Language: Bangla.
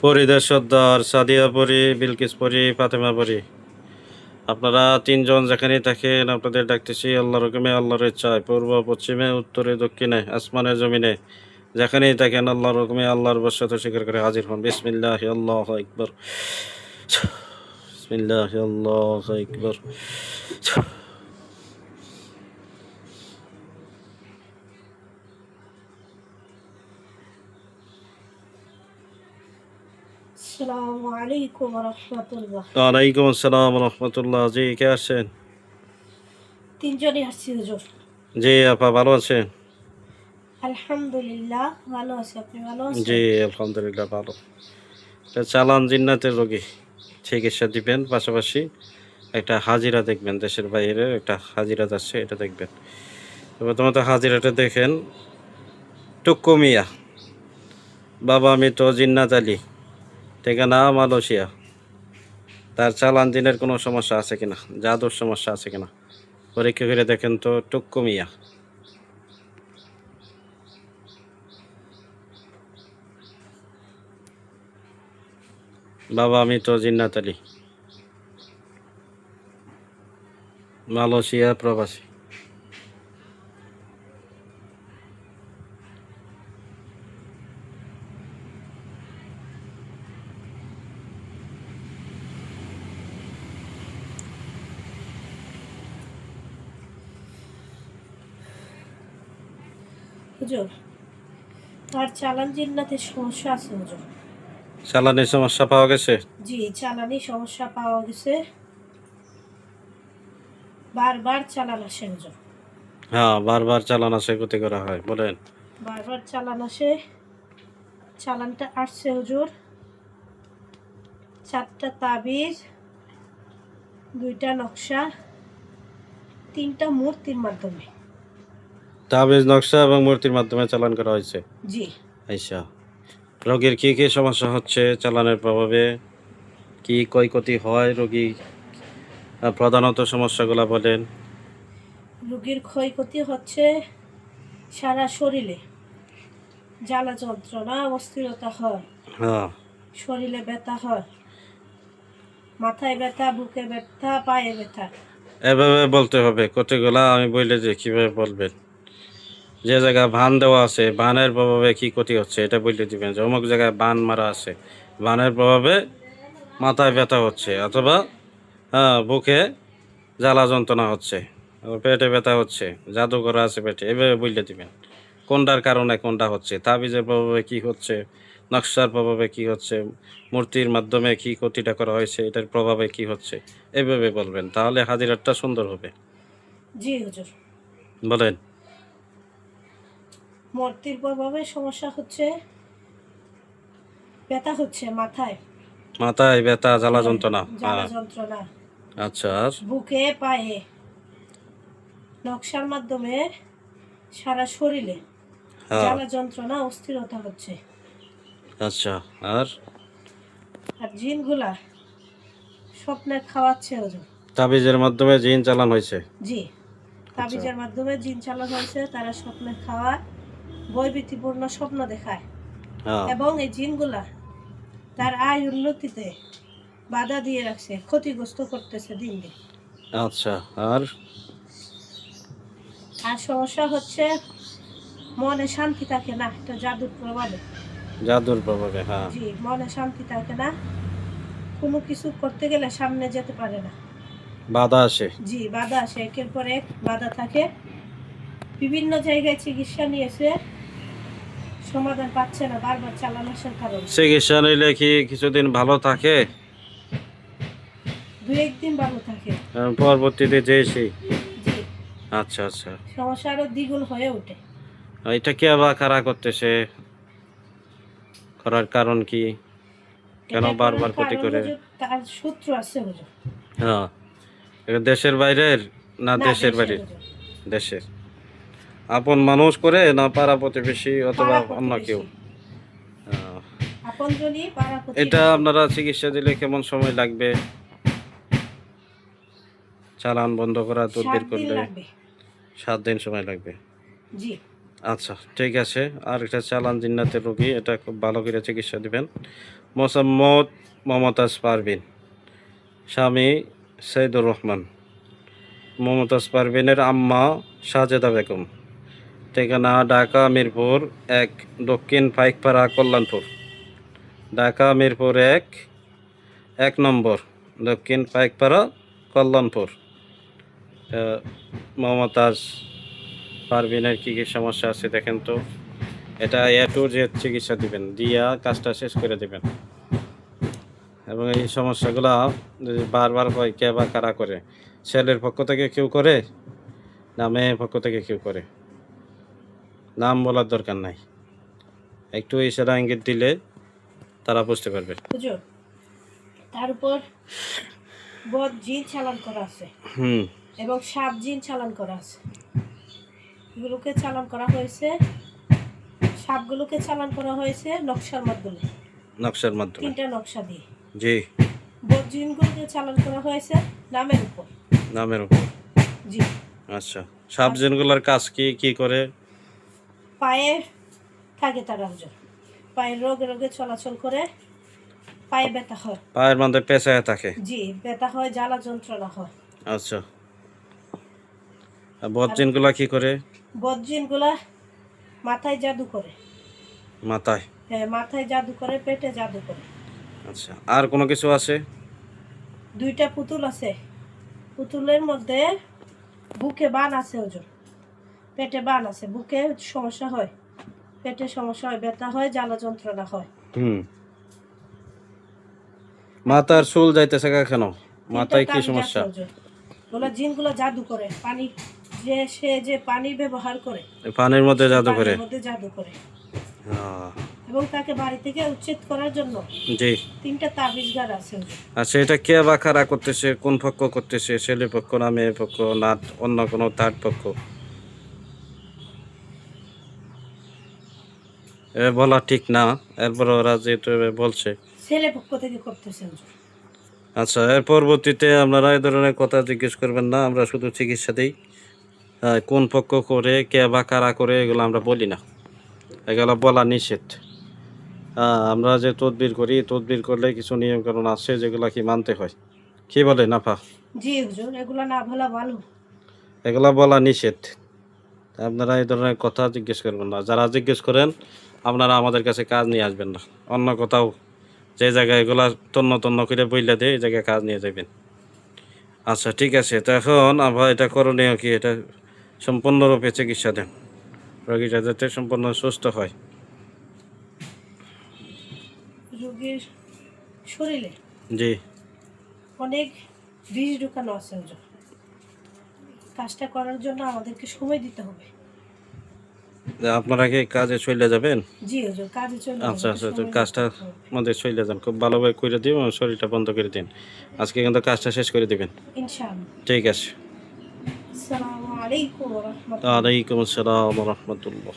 পরিদের সর্দার, সাদিয়া পরি, বিলকিস পরি, ফাতেমা পরি, আপনারা তিনজন যেখানেই থাকেন আপনাদের ডাকতেছি আল্লাহর হুকুমে, আল্লাহর ইচ্ছায়, পূর্ব পশ্চিমে, উত্তরে দক্ষিণে, আসমানে জমিনে, যেখানেই থাকেন আল্লাহর হুকুমে আল্লাহর বশত স্বীকার করে হাজির হন। বিসমিল্লাহ আল্লাহু আকবার, বিসমিল্লাহ আল্লাহু আকবার। আসসালামু আলাইকুম রহমতুল্লাহ। ওয়ালাইকুম আসসালাম রহমতুল্লাহ। জি, কে আসছেন? তিনজনই আসছি হুজুর। জি আপা, ভালো আছেন? আলহামদুলিল্লাহ ভালো আছি, আপনি ভালো জি আছেন? আলহামদুলিল্লাহ ভালো। চালান জিন্নাতের রোগী চিকিৎসা দিবেন, পাশাপাশি একটা হাজিরা দেখবেন, দেশের বাইরে একটা হাজিরা যাচ্ছে, এটা দেখবেন। তো প্রথমত হাজিরাটা দেখেন। টুক্কু মিয়া, বাবা মৃত জিন্নাত আলী, ঠিকানা মালয়েশিয়া। তার চালান দিনের কোনো সমস্যা আছে কিনা, জাদুর সমস্যা আছে কিনা পরীক্ষা করে দেখেন তো। টুক্কু মিয়া, বাবা মৃত জিন্নাত আলী, মালয়েশিয়া প্রবাসী। হুজুর, তার চালান জিন্নাতের সমস্যা আছে হুজুর। চালানের সমস্যা পাওয়া গেছে? জি, চালানি সমস্যা পাওয়া গেছে, বারবার চালান আসে হুজুর। হ্যাঁ, বারবার চালান আসে, ক্ষতি করা হয়, বলেন। বারবার চালান আসে, চালানটা আসছে হুজুর 4টা তাবিজ, 2টা নকশা, 3টা মূর্তির মাধ্যমে। তাবিজ, নকশা এবং মূর্তির মাধ্যমে চালান করা হয়েছে। জি, আচ্ছা, রোগীর কি কি সমস্যা হচ্ছে চালানের প্রভাবে? কি ক্ষয়ক্ষতি হয় রোগী? প্রধানত সমস্যাগুলো বলেন। রোগীর ক্ষয়ক্ষতি হচ্ছে সারা শরীরে জ্বালা যন্ত্রণা, অস্থিরতা হয়, হ্যাঁ, শরীরে ব্যথা হয়, মাথায় ব্যথা, বুকে ব্যথা, পায়ে ব্যথা। এভাবে বলতে হবে কতগুলা, আমি বললে যে কিভাবে বলবেন। যে জায়গায় বান দেওয়া আছে, বানের প্রভাবে কি ক্ষতি হচ্ছে এটা বলতে দিবেন, যে অমুক জায়গায় বান মারা আছে, বানের প্রভাবে মাথায় ব্যথা হচ্ছে, অথবা বুকে জ্বালা যন্ত্রণা হচ্ছে, পেটে ব্যথা হচ্ছে, জাদু করা আছে পেটে, এভাবে বললে দিবেন কোনটার কারণে কোনটা হচ্ছে, তাবিজের প্রভাবে কি হচ্ছে, নকশার প্রভাবে কি হচ্ছে, মূর্তির মাধ্যমে কি ক্ষতিটা করা হয়েছে এটার প্রভাবে কি হচ্ছে, এভাবে বলবেন, তাহলে হাজিরাতটা সুন্দর হবে। জি হুজুর, বলেন। মূর্তির প্রভাবে সমস্যা হচ্ছে, ব্যথা হচ্ছে মাথায়, মাথায় ব্যথা, জ্বালা হ্যাঁ, যন্ত্রণা, জ্বালা যন্ত্রণা, আচ্ছা, আর? বুকে পায়ে, নকশার মাধ্যমে সারা শরীরে হ্যাঁ, জ্বালা যন্ত্রণা, অস্থিরতা হচ্ছে। আচ্ছা, আর? আর জিনগুলা স্বপ্নে খাওয়াচ্ছে হুজুর। তাবিজের মাধ্যমে জিন চালান হয়েছে? জি, আচ্ছা, তাবিজের মাধ্যমে জিন চালানো হয়েছে, তারা স্বপ্নে খাওয়ার বৈবিধ্যপূর্ণ স্বপ্ন দেখায় হ্যাঁ, এবং এই জিনগুলা তার আয় উন্নতিতে বাধা দিয়ে রাখছে, ক্ষতিগ্রস্ত করতেছে দিন দিন। আচ্ছা, আর? আর সমস্যা হচ্ছে মনে শান্তি থাকে না, একটা জাদুর প্রভাবে। জাদুর প্রভাবে, হ্যাঁ। জি, মনে শান্তি থাকে না, কোনো কিছু করতে গেলে সামনে যেতে পারে না। বাধা আসে। জি, বাধা আসে, একের পর এক বাধা থাকে। বিভিন্ন জায়গায় চিকিৎসা নিয়েছে, সমাধান পাচ্ছে না, বারবার চালান আসার কারণে। চিকিৎসা নিলে কি কিছুদিন ভালো থাকে? 2-1 দিন ভালো থাকে। পরবর্তীতে যে সেই? জি, আচ্ছা, আচ্ছা। সমস্যা আরো দ্বিগুণ হয়ে ওঠে। এটা কে আবার কারা করতেছে? করার কারণ কি? কেন এটা করার বারবার ক্ষতি কারণ করে? হুজুর, তার সূত্র আছে হুজুর। হ্যাঁ, এটা দেশের বাইরের না না, দেশের দেশের বাইরের? হুজুর। দেশের। আপন মানুষ করে না পাড়া প্রতিবেশী অথবা পাড়া অন্য কেউ? প্রতিবেশী, আহ, আপনজনই পাড়া এটা প্রতিবেশী। আপনারা চিকিৎসা দিলে কেমন সময় লাগবে? চালান বন্ধ করা, 7 তদবির দিন করলে? লাগবে। 7 দিন সময় লাগবে। জি, আচ্ছা ঠিক আছে। আর একটা চালান জিন্নাতের রোগী, এটা খুব ভালো করে চিকিৎসা দিবেন। মোসাম্মদ মমতাজ পারভিন, স্বামী সৈয়দুর রহমান। মমতাজ পারভিনের আম্মা সাজেদা বেগম। ঠিকানা ঢাকা মিরপুর 1, দক্ষিণ পাইকপাড়া, কল্যাণপুর। ঢাকা মিরপুর 1 নম্বর, দক্ষিণ পাইকপাড়া, কল্যাণপুর। মমতাজ পারভিনের কী কী সমস্যা আছে দেখেন তো। এটা A to Z চিকিৎসা দিবেন, দিয়া কাজটা শেষ করে দিবেন। এবং এই সমস্যাগুলো যদি বারবার হয়, কে বা কারা করে, ছেলের পক্ষ থেকে কেউ করে না মেয়ের পক্ষ থেকে কেউ করে, নাম বলার দরকার নাই, একটু ইশারা ইঙ্গিত দিলে তারা বুঝতে পারবে। হুজুর, তার উপর বদ জিন চালান করা আছে হুম। এবং সাপ জিন চালান করা আছে। এগুলোকে চালান করা হয়েছে, সাপগুলোকে চালান করা হয়েছে নকশার মাধ্যমে, নকশার মাধ্যমে। 3টা নকশা দিয়ে। জি। বদ জিনগুলোকে চালান করা হয়েছে নামের উপর। নামের উপর। জি। আচ্ছা, সাব জিনগুলোর কাজ কি কি করে? পায়ে থাকে তারা হুজুর, পায়ের রোগে রোগে চলাচল করে, পায়ে ব্যথা হয়। পায়ের মধ্যে পেঁচায় থাকে। জি, ব্যথা হয়, জ্বালা যন্ত্রণা হয়। আচ্ছা, আর বদ জিনগুলা কি করে? বদ জিনগুলা মাথায় জাদু করে। মাথায়? হ্যাঁ, মাথায় জাদু করে, পেটে জাদু করে। আচ্ছা, আর কোনো কিছু আছে? 2টা পুতুল আছে, পুতুলের মধ্যে বুকে বান আছে হুজুর, পেটে বান আছে, বুকে সমস্যা হয়, পেটে সমস্যা হয়, ব্যথা হয়, জ্বালা যন্ত্রণা হয়। হুম। মাথার চুল যাইতেছে কেন? মাথায় কি সমস্যা? ওগুলো জিনগুলো জাদু করে, পানি যে পানি ব্যবহার করে, পানির মধ্যে জাদু করে? পানির মধ্যে জাদু করে। আহ, এবং তাকে বাড়ি থেকে উচ্ছেদ করার জন্য জি। 3টা তাবিজ গার আছে হুজুর। আচ্ছা, এটা কে বা কারা করতেছে? কোন পক্ষ করতেছে? ছেলে পক্ষ না মেয়ে পক্ষ না অন্য কোনো থার্ড পক্ষ? এ বলা ঠিক না, এরপর ওরা যেহেতু এভাবে বলছে। ছেলে পক্ষ থেকে করতেছে হুজুর। আচ্ছা, এর পরবর্তীতে আপনারা এই ধরনের কথা জিজ্ঞেস করবেন না, আমরা শুধু চিকিৎসা দিই। কোন পক্ষ করে, কে বা কারা করে, এগুলো আমরা বলি না, এগুলো বলা নিষেধ। আমরা যে তদবির করি, তদবির করলে কিছু নিয়মকানুন আছে যেগুলো কি মানতে হয়। কি বলে নাফা? জি হুজুর, এগুলো না বলা ভালো। এগুলা বলা নিষেধ। আপনারা এই ধরনের কথা জিজ্ঞেস করবেন না। যারা জিজ্ঞেস করেন, আপনারা আমাদের কাছে কাজ নিয়ে আসবেন না, অন্য কোথাও যে জায়গায় এগুলা তন্ন তন্ন করে বইলে দেয়, এই জায়গায় কাজ নিয়ে যাবেন। আচ্ছা ঠিক আছে, তো এখন আবার এটা করণীয় কি? এটা সম্পূর্ণরূপে চিকিৎসা দেন, রোগীটা যাতে সম্পূর্ণ সুস্থ হয়। রোগীর শরীরে জি। অনেক বিষ ঢুকানো আছে হুজুর। কাজটা করার জন্য আমাদেরকে সময় দিতে হবে। আপনারা কি কাজে চলে যাবেন? জি হুজুর, কাজে চলে আচ্ছা যাবে, আচ্ছা, তো সময় কাজটা দিতে হবে। আমাদের চলে যান, খুব ভালোভাবে করে দিন, শরীরটা বন্ধ করে দিন। আজকে কিন্তু কাজটা শেষ করে দিবেন। ইনশাআল্লাহ। ঠিক আছে। আসসালামু আলাইকুম ওয়া রাহমাতুল্লাহ। ওয়ালাইকুম আসসালাম ওয়া রাহমাতুল্লাহ।